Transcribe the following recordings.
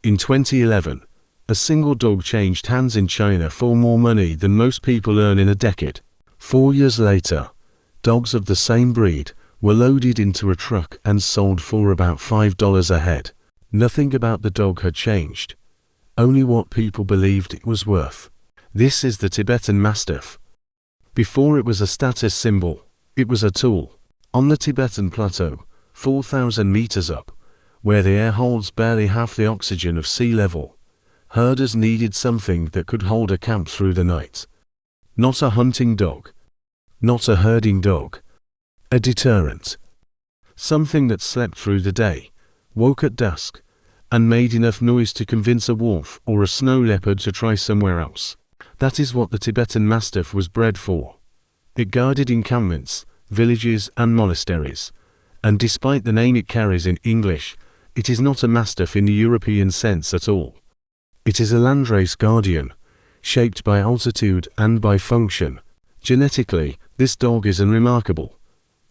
In 2011, a single dog changed hands in China for more money than most people earn in a decade. 4 years later, dogs of the same breed were loaded into a truck and sold for about $5 a head. Nothing about the dog had changed, only what people believed it was worth. This is the Tibetan Mastiff. Before it was a status symbol, it was a tool. On the Tibetan Plateau, 4,000 meters up, where the air holds barely half the oxygen of sea level, herders needed something that could hold a camp through the night. Not a hunting dog, not a herding dog, a deterrent. Something that slept through the day, woke at dusk, and made enough noise to convince a wolf or a snow leopard to try somewhere else. That is what the Tibetan Mastiff was bred for. It guarded encampments, villages and monasteries, and despite the name it carries in English, it is not a Mastiff in the European sense at all. It is a landrace guardian, shaped by altitude and by function. Genetically, this dog is unremarkable.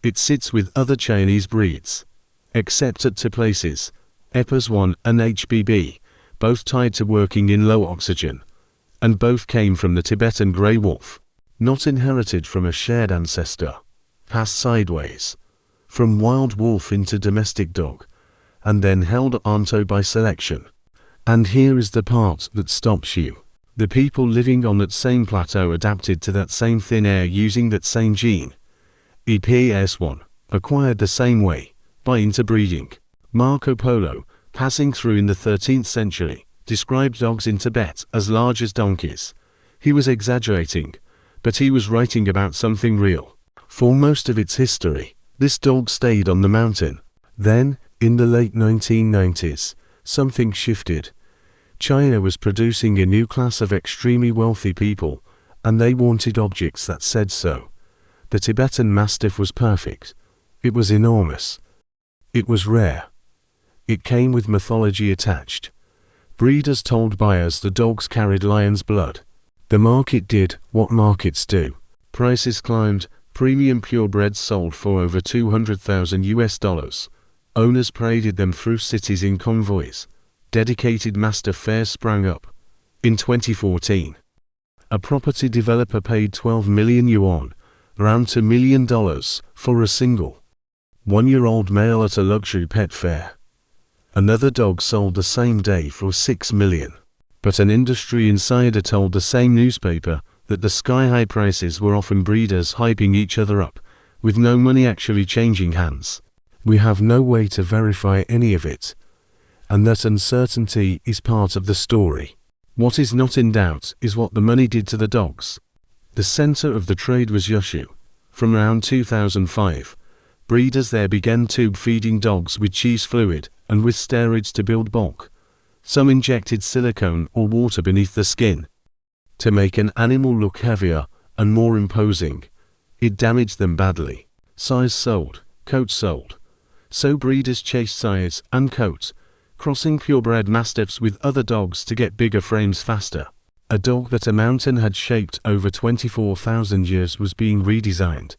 It sits with other Chinese breeds, except at two places, Epers 1 and HBB, both tied to working in low oxygen, and both came from the Tibetan grey wolf, not inherited from a shared ancestor, passed sideways, from wild wolf into domestic dog, and then held onto by selection. And here is the part that stops you. The people living on that same plateau adapted to that same thin air using that same gene. EPS1, acquired the same way, by interbreeding. Marco Polo, passing through in the 13th century, described dogs in Tibet as large as donkeys. He was exaggerating, but he was writing about something real. For most of its history, this dog stayed on the mountain. Then, in the late 1990s, something shifted. China was producing a new class of extremely wealthy people, and they wanted objects that said so. The Tibetan Mastiff was perfect. It was enormous. It was rare. It came with mythology attached. Breeders told buyers the dogs carried lion's blood. The market did what markets do. Prices climbed, premium purebreds sold for over $200,000. Owners paraded them through cities in convoys. Dedicated Mastiff fairs sprang up. In 2014, a property developer paid 12 million yuan, around $2 million, for a single 1-year-old male at a luxury pet fair. Another dog sold the same day for 6 million. But an industry insider told the same newspaper that the sky-high prices were often breeders hyping each other up, with no money actually changing hands. We have no way to verify any of it, and that uncertainty is part of the story. What is not in doubt is what the money did to the dogs. The center of the trade was Yushu. From around 2005, breeders there began tube-feeding dogs with cheese fluid and with steroids to build bulk. Some injected silicone or water beneath the skin to make an animal look heavier and more imposing. It damaged them badly. Size sold, coat sold. So breeders chased size and coat, crossing purebred mastiffs with other dogs to get bigger frames faster. A dog that a mountain had shaped over 24,000 years was being redesigned,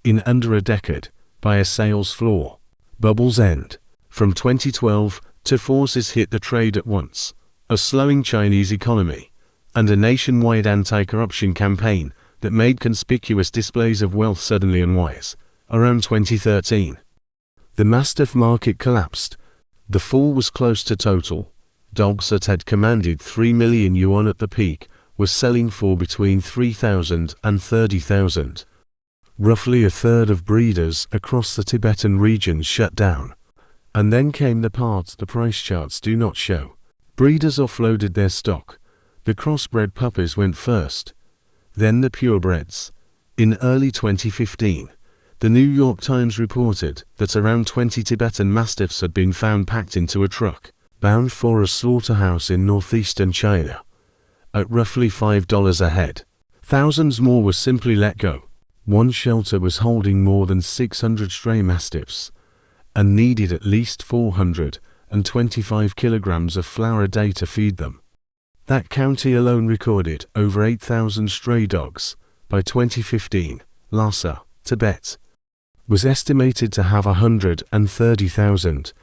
in under a decade, by a sales floor. Bubbles end. From 2012, two forces hit the trade at once: a slowing Chinese economy, and a nationwide anti-corruption campaign that made conspicuous displays of wealth suddenly unwise. Around 2013, the Mastiff market collapsed. The fall was close to total. Dogs that had commanded 3 million yuan at the peak were selling for between 3,000 and 30,000. Roughly a third of breeders across the Tibetan region shut down. And then came the part the price charts do not show. Breeders offloaded their stock. The crossbred puppies went first, then the purebreds. In early 2015, the New York Times reported that around 20 Tibetan Mastiffs had been found packed into a truck, bound for a slaughterhouse in northeastern China, at roughly $5 a head. Thousands more were simply let go. One shelter was holding more than 600 stray Mastiffs, and needed at least 425 kilograms of flour a day to feed them. That county alone recorded over 8,000 stray dogs. By 2015, Lhasa, Tibet, was estimated to have 130,000.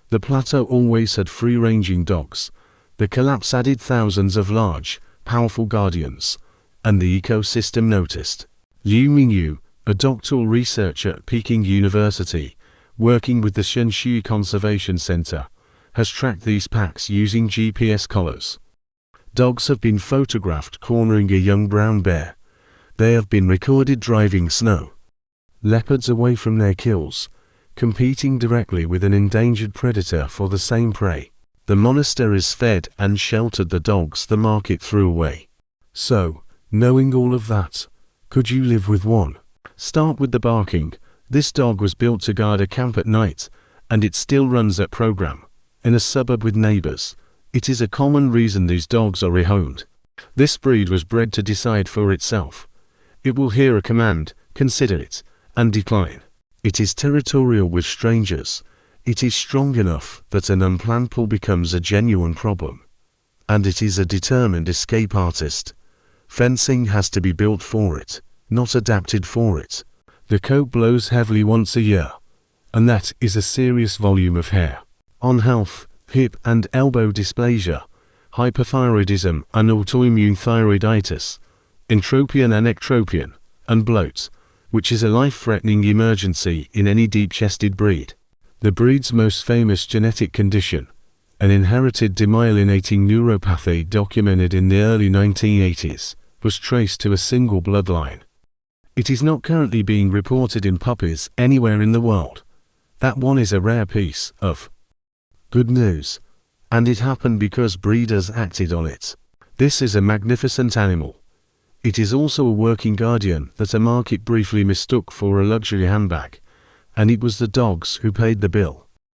The plateau always had free-ranging dogs, The collapse added thousands of large, powerful guardians, and the ecosystem noticed. Liu Mingyu, a doctoral researcher at Peking University, working with the Shenshui Conservation Center, has tracked these packs using GPS collars. Dogs have been photographed cornering a young brown bear. They have been recorded driving snow leopards away from their kills, competing directly with an endangered predator for the same prey. The monasteries fed and sheltered the dogs the market threw away. So, knowing all of that, could you live with one? Start with the barking. This dog was built to guard a camp at night, and it still runs that program. In a suburb with neighbors, it is a common reason these dogs are rehomed. This breed was bred to decide for itself. It will hear a command, consider it, and decline. It is territorial with strangers. It is strong enough that an unplanned pull becomes a genuine problem. And it is a determined escape artist. Fencing has to be built for it, not adapted for it. The coat blows heavily once a year, and that is a serious volume of hair. On health, hip and elbow dysplasia, hyperthyroidism and autoimmune thyroiditis, entropion and ectropion, and bloat, which is a life-threatening emergency in any deep-chested breed. The breed's most famous genetic condition, an inherited demyelinating neuropathy documented in the early 1980s, was traced to a single bloodline. It is not currently being reported in puppies anywhere in the world. That one is a rare piece of good news, and it happened because breeders acted on it. This is a magnificent animal. It is also a working guardian that a market briefly mistook for a luxury handbag, and it was the dogs who paid the bill.